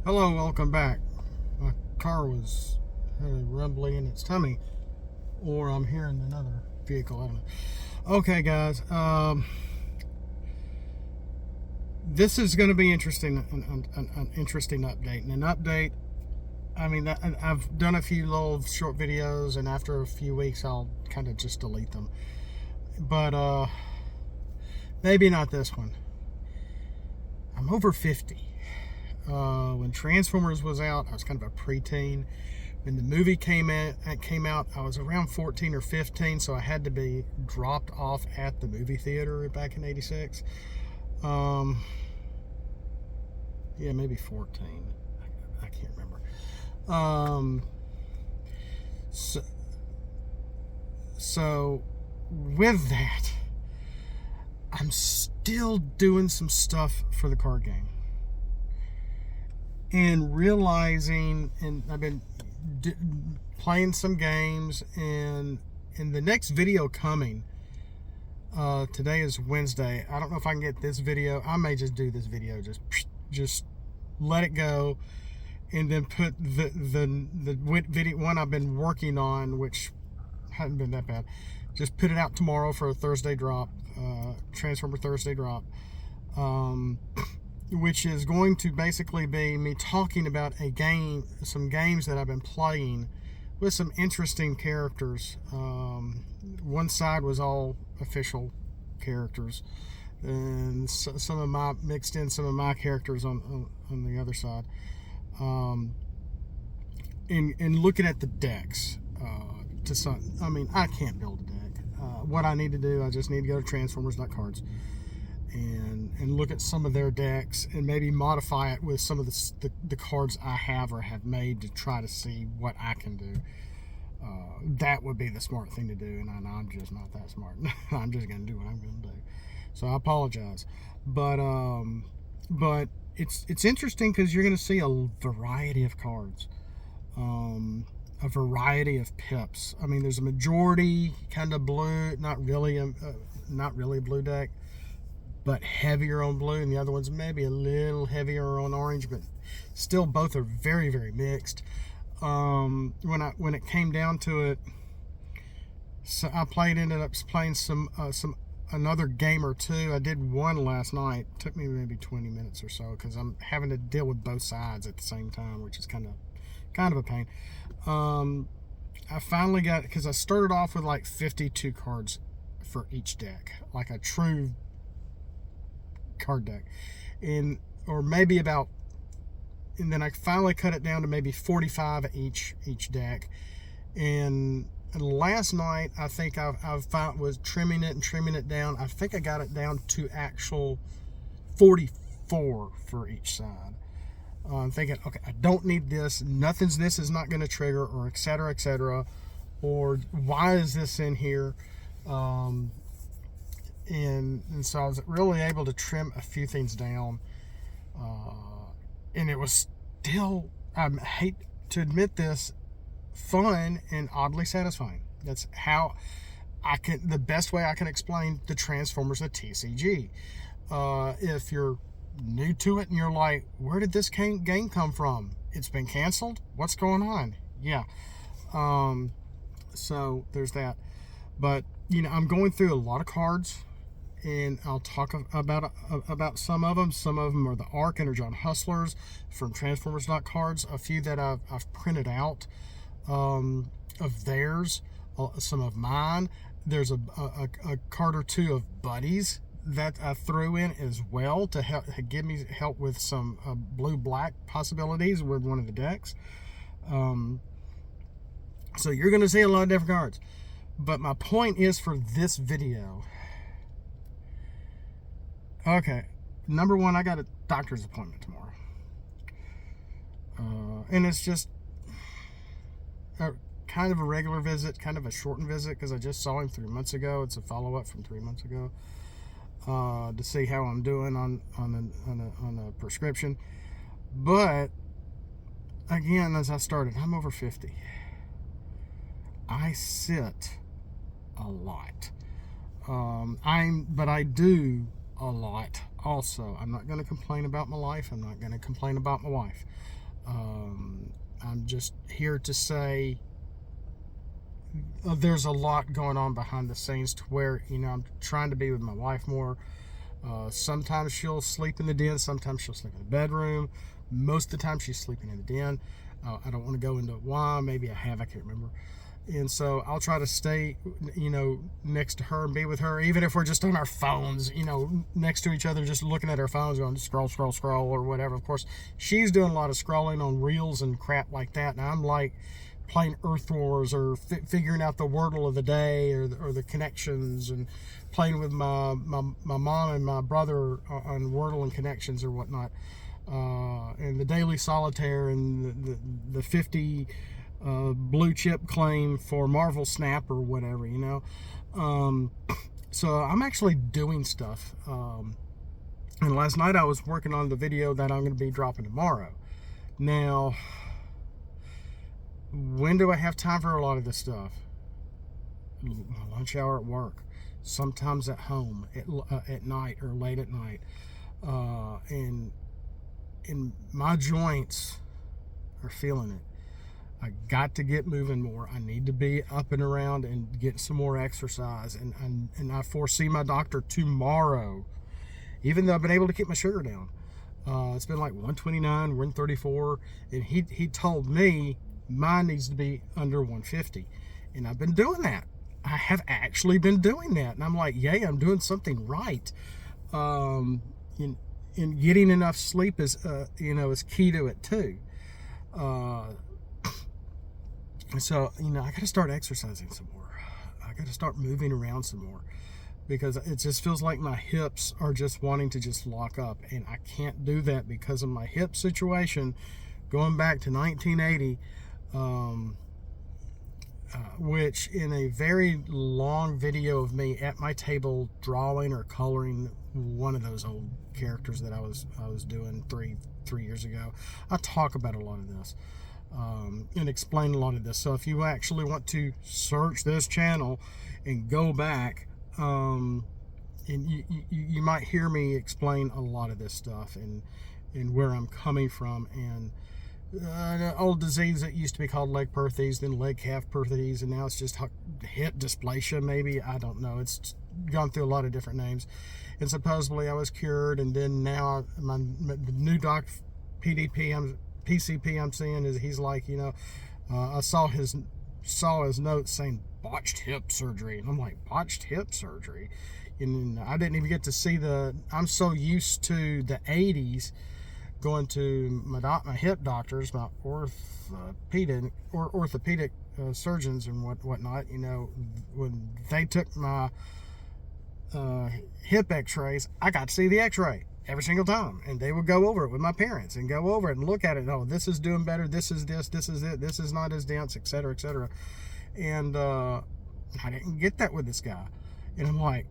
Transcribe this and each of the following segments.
Hello, welcome back. My car was rumbling in its tummy, or I'm hearing another vehicle. I don't know. Okay, guys. This is going to be interesting. An interesting update. And an update. I mean, I've done a few little short videos, and after a few weeks, I'll kind of just delete them. But maybe not this one. I'm over 50. When Transformers was out, I was kind of a preteen. When the movie came out, I was around 14 or 15, so I had to be dropped off at the movie theater back in '86. Yeah, maybe 14. I can't remember. So with that, I'm still doing some stuff for the card game. And realizing, and I've been playing some games, and in the next video coming, today is Wednesday. I don't know if I can get this video. I may just do this video, just let it go, and then put the video one I've been working on, which hadn't been that bad. Just put it out tomorrow for a Thursday drop, Transformer Thursday drop. Which is going to basically be me talking about some games that I've been playing with some interesting characters. One side was all official characters, and mixed in some of my characters on the other side. And looking at the decks, I mean, I can't build a deck. What I need to do, I just need to go to Transformers.cards. And look at some of their decks and maybe modify it with some of the cards I have or have made to try to see what I can do. That would be the smart thing to do, and I'm just not that smart. I'm just going to do what I'm going to do. So I apologize. But it's interesting because you're going to see a variety of cards. A variety of pips. I mean, there's a majority kind of blue, not really a blue deck, but heavier on blue, and the other one's maybe a little heavier on orange, but still both are very, very mixed. When it came down to it, so I ended up playing another game or two. I did one last night. It took me maybe 20 minutes or so because I'm having to deal with both sides at the same time, which is kind of a pain. I finally got, because I started off with like 52 cards for each deck, like a true card deck, or maybe about, and then I finally cut it down to maybe 45 each deck. And last night I think I was trimming it down. I think I got it down to actual 44 for each side. I'm thinking, okay, I don't need this. This is not going to trigger, or etc., or why is this in here? And so I was really able to trim a few things down, and it was still, I hate to admit this, fun and oddly satisfying. That's how the best way I can explain the Transformers of TCG. If you're new to it and you're like, where did this game come from? It's been canceled? What's going on? Yeah. So there's that. But I'm going through a lot of cards, and I'll talk about some of them. Some of them are the Energon Hustlers from Transformers.cards. A few that I've printed out of theirs. Some of mine. There's a card or two of Buddies that I threw in as well to give me help with some blue-black possibilities with one of the decks. So you're going to see a lot of different cards. But my point is, for this video, okay, number one, I got a doctor's appointment tomorrow. And it's just kind of a regular visit, kind of a shortened visit, because I just saw him 3 months ago. It's a follow-up from 3 months ago, to see how I'm doing on a prescription. But again, as I started, I'm over 50. I sit a lot. But I do a lot also. I'm not going to complain about my life. I'm not going to complain about my wife. I'm just here to say there's a lot going on behind the scenes to where, I'm trying to be with my wife more. Sometimes she'll sleep in the den. Sometimes she'll sleep in the bedroom. Most of the time she's sleeping in the den. I don't want to go into why. Maybe I have. I can't remember. And so I'll try to stay, next to her and be with her, even if we're just on our phones, next to each other, just looking at our phones, going scroll, or whatever. Of course, she's doing a lot of scrolling on reels and crap like that. And I'm like playing Earth Wars or figuring out the wordle of the day or the connections, and playing with my mom and my brother on wordle and connections or whatnot. And the daily solitaire and the 50 blue chip claim for Marvel Snap or whatever, so I'm actually doing stuff. And last night I was working on the video that I'm going to be dropping tomorrow. Now, when do I have time for a lot of this stuff? My lunch hour at work, sometimes at home at night or late at night, and my joints are feeling it. I got to get moving more. I need to be up and around and get some more exercise. And I foresee my doctor tomorrow, even though I've been able to keep my sugar down. It's been like 129, 134, and he told me mine needs to be under 150. And I've been doing that. I have actually been doing that. And I'm like, yay, I'm doing something right. And getting enough sleep is key to it too. So, I got to start exercising some more. I got to start moving around some more, because it just feels like my hips are just wanting to just lock up, and I can't do that because of my hip situation going back to 1980, which in a very long video of me at my table drawing or coloring one of those old characters that I was doing three years ago, I talk about a lot of this. And explain a lot of this. So if you actually want to search this channel and go back, and you might hear me explain a lot of this stuff and where I'm coming from, and an old disease that used to be called leg perthes, then leg calf perthes, and now it's just hip dysplasia, maybe. I don't know. It's gone through a lot of different names, and supposedly I was cured, and then now the new doc PCP I'm seeing is he's like, I saw his notes saying botched hip surgery, and I'm like, botched hip surgery? And I didn't even get to see I'm so used to the 80s going to my hip doctors, my orthopedic surgeons and whatnot, when they took my hip x-rays, I got to see the x-ray every single time, and they would go over it with my parents and go over it and look at it. Oh, this is doing better, this is it, this is not as dense, etc., and I didn't get that with this guy. And I'm like,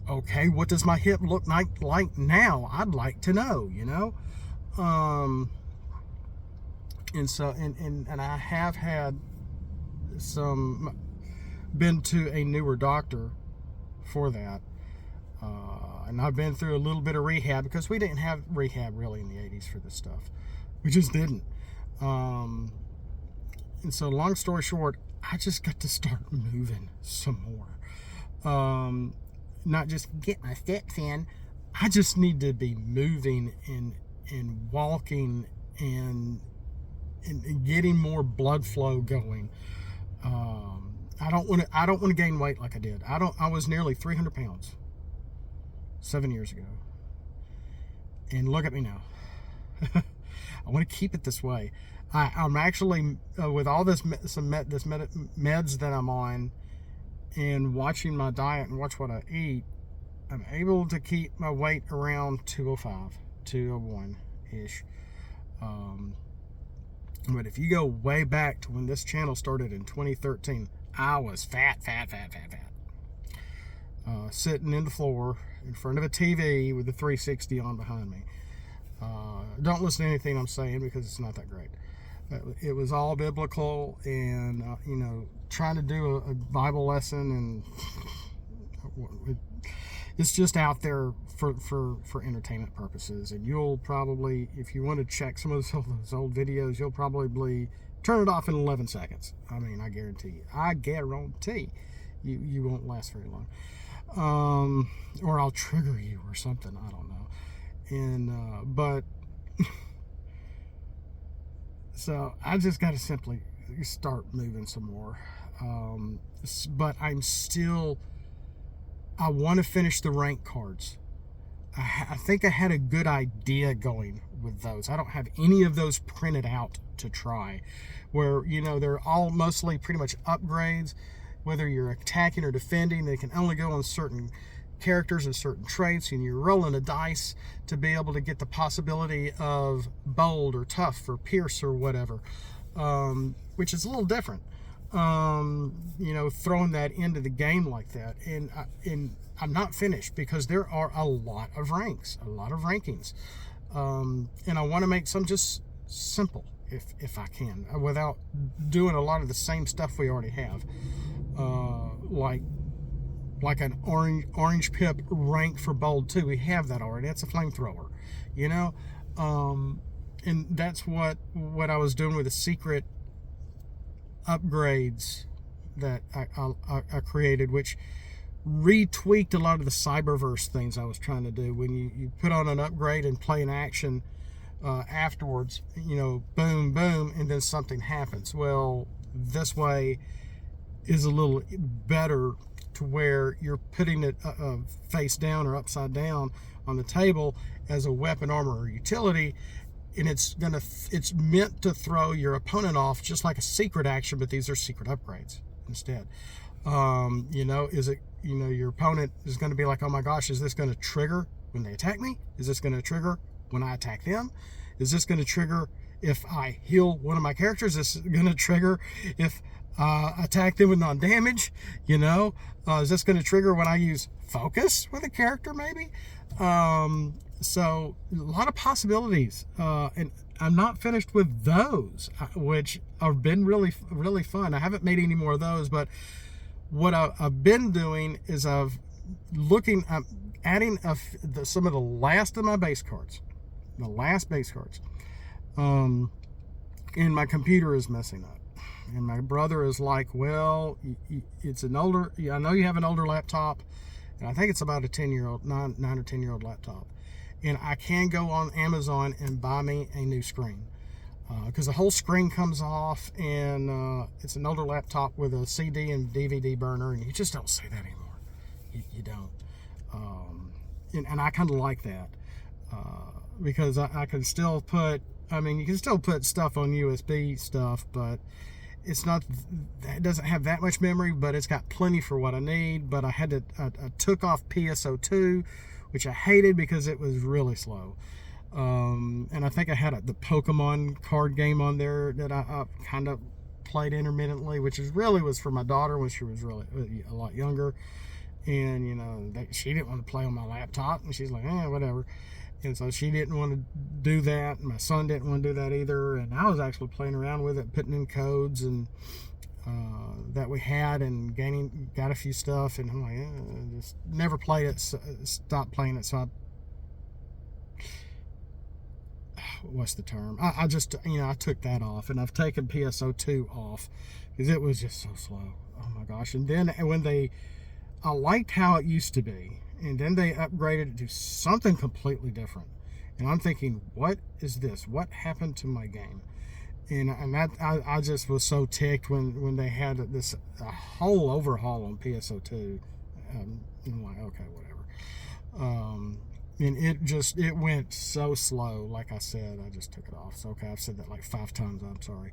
okay, what does my hip look like now? I'd like to know, and so and I have had been to a newer doctor for that. And I've been through a little bit of rehab, because we didn't have rehab really in the 80s for this stuff. We just didn't. And so long story short, I just got to start moving some more. Not just get my steps in. I just need to be moving and walking and getting more blood flow going. I don't want to gain weight like I did. I was nearly 300 pounds 7 years ago, and look at me now. I want to keep it this way. I'm actually with all this meds that I'm on, and watching my diet and watch what I eat, I'm able to keep my weight around 205, 201 ish. But if you go way back to when this channel started in 2013, I was fat. Sitting in the floor in front of a TV with the 360 on behind me. Don't listen to anything I'm saying, because it's not that great. It was all biblical, and trying to do a Bible lesson, and It's just out there for entertainment purposes. And you'll probably, if you want to check some of those old videos, you'll probably turn it off in 11 seconds. I mean, I guarantee you won't last very long. Or I'll trigger you or something. I don't know. And but so I just got to simply start moving some more. But I want to finish the rank cards. I think I had a good idea going with those. I don't have any of those printed out to try, where, you know, they're all mostly pretty much upgrades. Whether you're attacking or defending, they can only go on certain characters and certain traits, and you're rolling a dice to be able to get the possibility of bold or tough or pierce or whatever, which is a little different. You know, throwing that into the game like that. And I'm not finished because there are a lot of rankings. And I want to make some just simple, if I can, without doing a lot of the same stuff we already have. Like an orange pip rank for bold 2. We have that already. That's a flamethrower, you know? And that's what I was doing with the secret upgrades that I created, which retweaked a lot of the cyberverse things I was trying to do. When you put on an upgrade and play an action afterwards, you know, boom, boom, and then something happens. Well, this way is a little better, to where you're putting it face down or upside down on the table as a weapon, armor, or utility, and it's meant to throw your opponent off just like a secret action, but these are secret upgrades instead. You know, your opponent is going to be like, oh my gosh, is this going to trigger when they attack me? Is this going to trigger when I attack them? Is this going to trigger if I heal one of my characters? Is this going to trigger if attack them with non-damage? You know, is this going to trigger when I use focus with a character, maybe? So a lot of possibilities, and I'm not finished with those, which have been really, really fun. I haven't made any more of those, but what I've been doing is I'm adding some of the last of my base cards, and my computer is messing up. And my brother is like, well, it's an older, I know you have an older laptop, and I think it's about a 10-year-old, 9 or 10-year-old laptop. And I can go on Amazon and buy me a new screen. Because the whole screen comes off, and it's an older laptop with a CD and DVD burner, and you just don't see that anymore. You don't. And I kind of like that. Because I can still put, you can still put stuff on USB stuff, but it doesn't have that much memory, but it's got plenty for what I need. But I took off PSO2, which I hated because it was really slow. And I think I had the Pokemon card game on there that I kind of played intermittently, which was for my daughter when she was really a lot younger. And, you know, she didn't want to play on my laptop, and she's like, whatever. And so she didn't want to do that. And my son didn't want to do that either. And I was actually playing around with it, putting in codes and that we had, and got a few stuff. And I'm like, just never played it. Stopped playing it. So what's the term? I just, I took that off, and I've taken PSO2 off because it was just so slow. Oh my gosh. And then I liked how it used to be. And then they upgraded it to something completely different. And I'm thinking, what is this? What happened to my game? And that I just was so ticked when they had a whole overhaul on PSO2. I'm like, okay, whatever. And it went so slow. Like I said, I just took it off. So, okay, I've said that like 5 times. I'm sorry.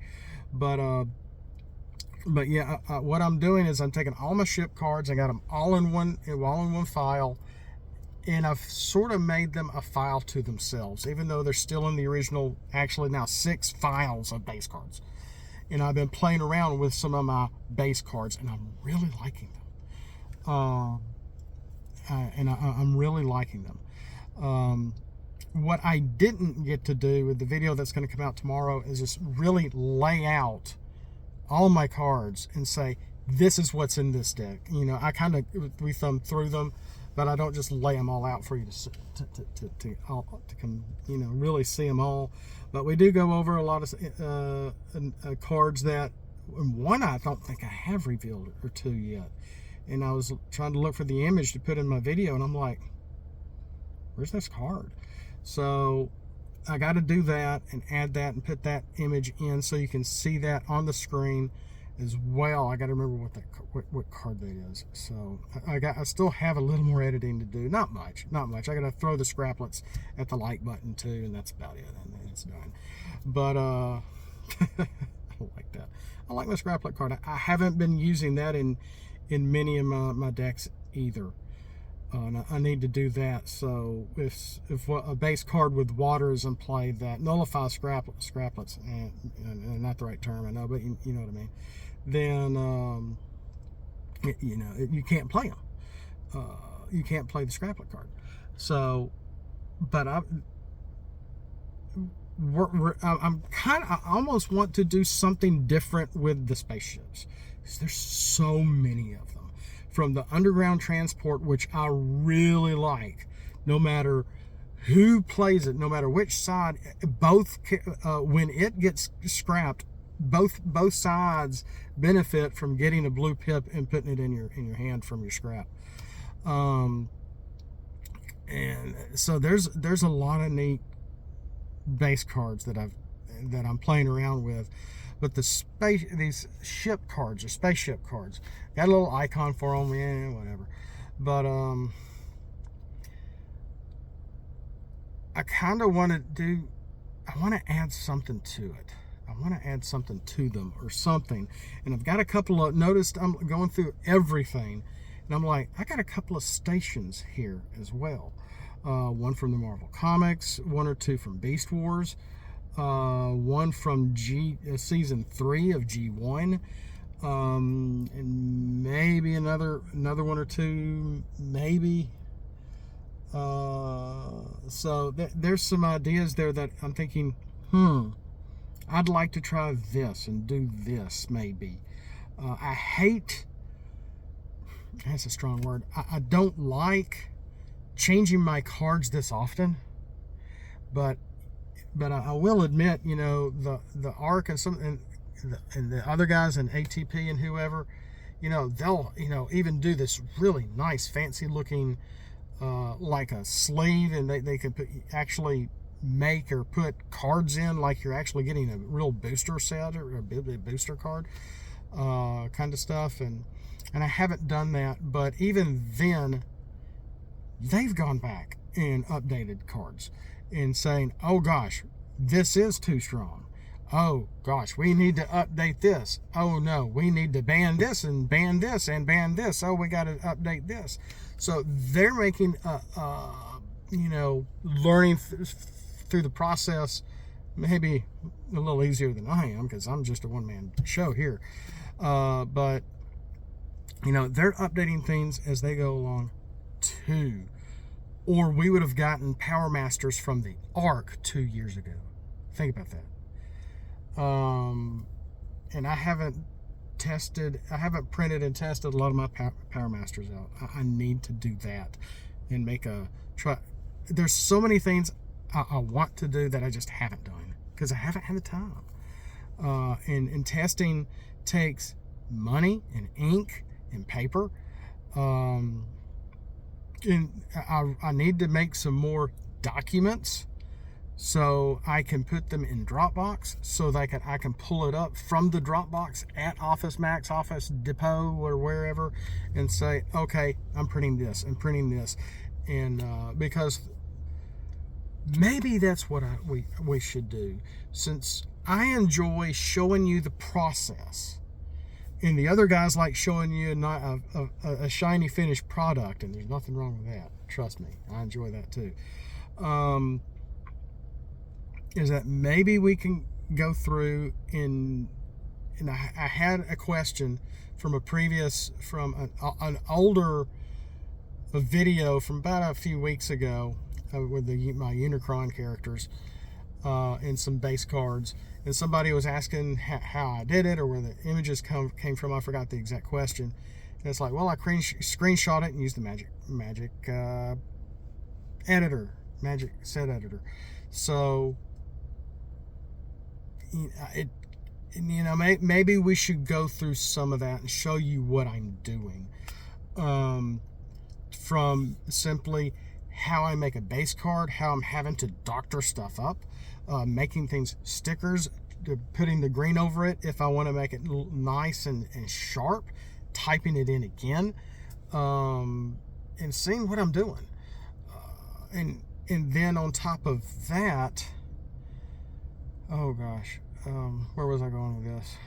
But yeah, what I'm doing is I'm taking all my ship cards. I got them all in one file, and I've sort of made them a file to themselves, even though they're still in the original. Actually, now 6 files of base cards, and I've been playing around with some of my base cards, and I'm really liking them. I'm really liking them. What I didn't get to do with the video that's going to come out tomorrow is just really lay out all my cards and say, this is what's in this deck. I kind of, we thumbed through them but I don't just lay them all out for you to really see them all. But we do go over a lot of cards that, one I don't think I have revealed or two yet. And I was trying to look for the image to put in my video, and I'm like, where's this card? So I got to do that and add that and put that image in so you can see that on the screen as well. I got to remember what card that is. So I still have a little more editing to do. Not much. I got to throw the scraplets at the like button too, and that's about it. And it's done. But I like that. I like my scraplet card. I haven't been using that in many of my decks either. And I need to do that. So if a base card with water is in play that nullifies scraplets, and not the right term, I know, but you know what I mean, then you can't play them. You can't play the scraplet card. So, but I almost want to do something different with the spaceships, because there's so many of them. From the underground transport, which I really like, no matter who plays it, no matter which side, both when it gets scrapped, both sides benefit from getting a blue pip and putting it in your hand from your scrap. And so there's a lot of neat base cards that I'm playing around with. But these ship cards or spaceship cards, got a little icon for them, whatever. But I kind of want to add something to it. I want to add something to them or something. And I've got a couple of, noticed I'm going through everything, and I'm like, I got a couple of stations here as well. One from the Marvel Comics, one or two from Beast Wars. One from season 3 of G1, and maybe another one or two, maybe. So there's some ideas there that I'm thinking, I'd like to try this and do this maybe. I hate, that's a strong word, I don't like changing my cards this often, but I will admit, the ARC and the other guys in ATP and whoever, they'll, even do this really nice, fancy looking, like a sleeve, and they can actually make or put cards in like you're actually getting a real booster set or a booster card, kind of stuff. And I haven't done that, but even then, they've gone back and updated cards and saying, oh gosh, this is too strong. Oh gosh, we need to update this. Oh no, we need to ban this and ban this and ban this. Oh, we got to update this. So they're making, learning through the process maybe a little easier than I am, because I'm just a one-man show here. But they're updating things as they go along too. Or we would have gotten Power Masters from the ARC 2 years ago. Think about that. And I haven't printed and tested a lot of my Power Masters out. I need to do that and try. There's so many things I want to do that I just haven't done because I haven't had the time. And testing takes money and ink and paper. And I need to make some more documents so I can put them in Dropbox, so that I can pull it up from the Dropbox at Office Max, Office Depot, or wherever, and say, okay, I'm printing this, and because maybe that's what we should do, since I enjoy showing you the process. And the other guys like showing you a shiny finished product, and there's nothing wrong with that. Trust me, I enjoy that too. Is that maybe we can go through and I had a question from an older video from about a few weeks ago with my Unicron characters and some base cards. And somebody was asking how I did it or where the images came from. I forgot the exact question. And it's like, well, I screenshot it and use the magic editor, magic set editor. So maybe we should go through some of that and show you what I'm doing, from simply how I make a base card, how I'm having to doctor stuff up, making things stickers, putting the green over it if I want to make it nice and sharp, typing it in again, and seeing what I'm doing. And then on top of that, oh gosh, where was I going with this?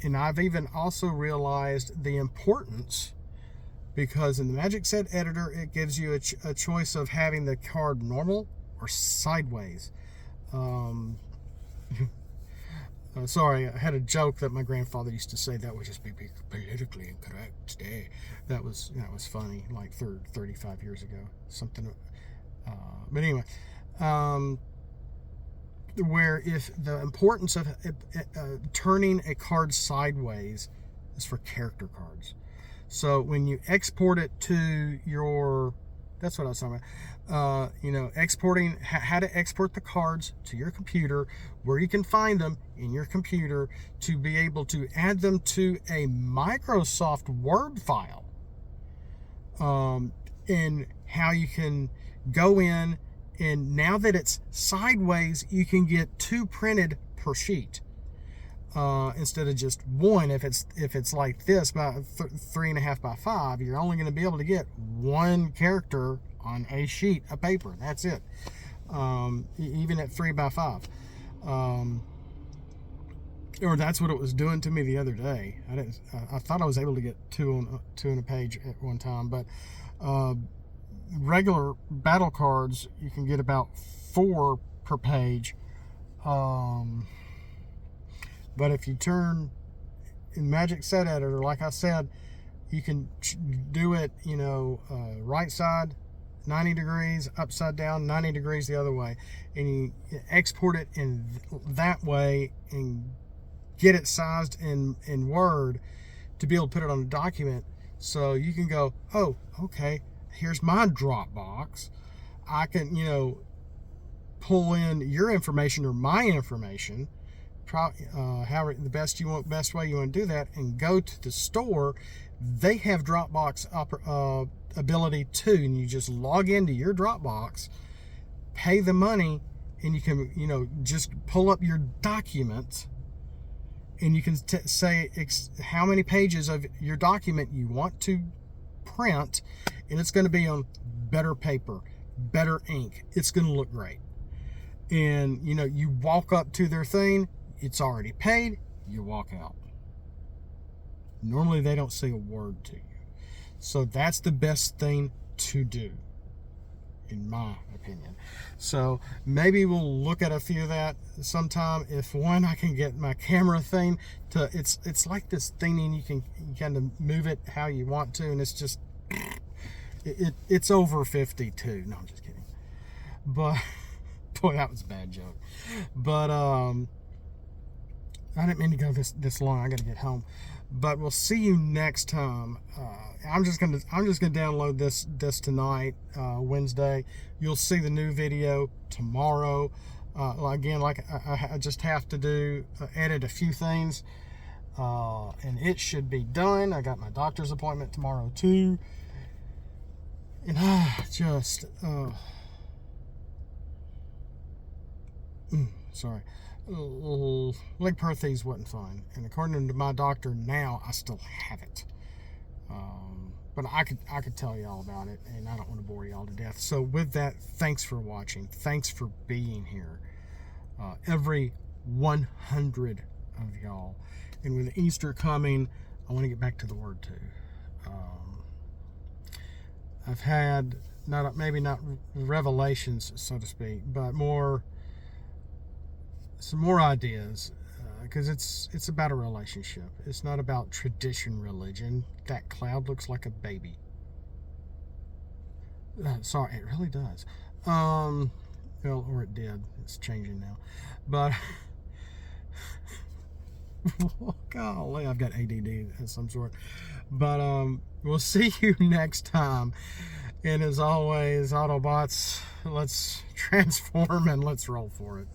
And I've even also realized the importance, because in the Magic Set Editor, it gives you a choice of having the card normal or sideways. Sorry, I had a joke that my grandfather used to say that would just be politically incorrect today. That was funny, like 35 years ago, something. But anyway, where if the importance of turning a card sideways is for character cards. So when you export it to your, that's what I was talking about, exporting, how to export the cards to your computer, where you can find them in your computer, to be able to add them to a Microsoft Word file, and how you can go in, and now that it's sideways, you can get 2 printed per sheet. Instead of just one. If it's like this, by 3.5 by 5, you're only going to be able to get 1 character on a sheet of paper. That's it. Even at 3 by 5, or that's what it was doing to me the other day. I thought I was able to get 2 on a page at one time, but regular battle cards, you can get about 4 per page. But if you turn in Magic Set Editor, like I said, you can do it, right side 90 degrees, upside down 90 degrees the other way, and you export it in that way and get it sized in Word to be able to put it on a document. So you can go, oh, okay, here's my Dropbox. I can, pull in your information or my information, however the best way you want to do that, and go to the store. They have Dropbox ability too, and you just log into your Dropbox, pay the money, and you can just pull up your documents, and you can say how many pages of your document you want to print, and it's going to be on better paper, better ink. It's going to look great. And you walk up to their thing, it's already paid, you walk out. Normally they don't say a word to you. So that's the best thing to do, in my opinion. So maybe we'll look at a few of that sometime. If I can get my camera thing to, it's like this thing, and you can kind of move it how you want to, and it's just, it's over 52. No, I'm just kidding. But boy, that was a bad joke. But I didn't mean to go this long. I got to get home. But we'll see you next time. I'm just gonna download this tonight, Wednesday. You'll see the new video tomorrow. Again, like I just have to edit a few things, and it should be done. I got my doctor's appointment tomorrow too, and sorry. Leg perthes wasn't fun, and according to my doctor now, I still have it. But I could tell you all about it, and I don't want to bore you all to death. So with that, thanks for watching. Thanks for being here. Every 100 of y'all. And with Easter coming, I want to get back to the Word too. I've had maybe not revelations, so to speak, but some more ideas, because it's about a relationship. It's not about tradition religion. That cloud looks like a baby. Sorry, it really does. Well, or it did. It's changing now. But Golly, I've got ADD of some sort. But we'll see you next time. And as always, Autobots, let's transform and let's roll for it.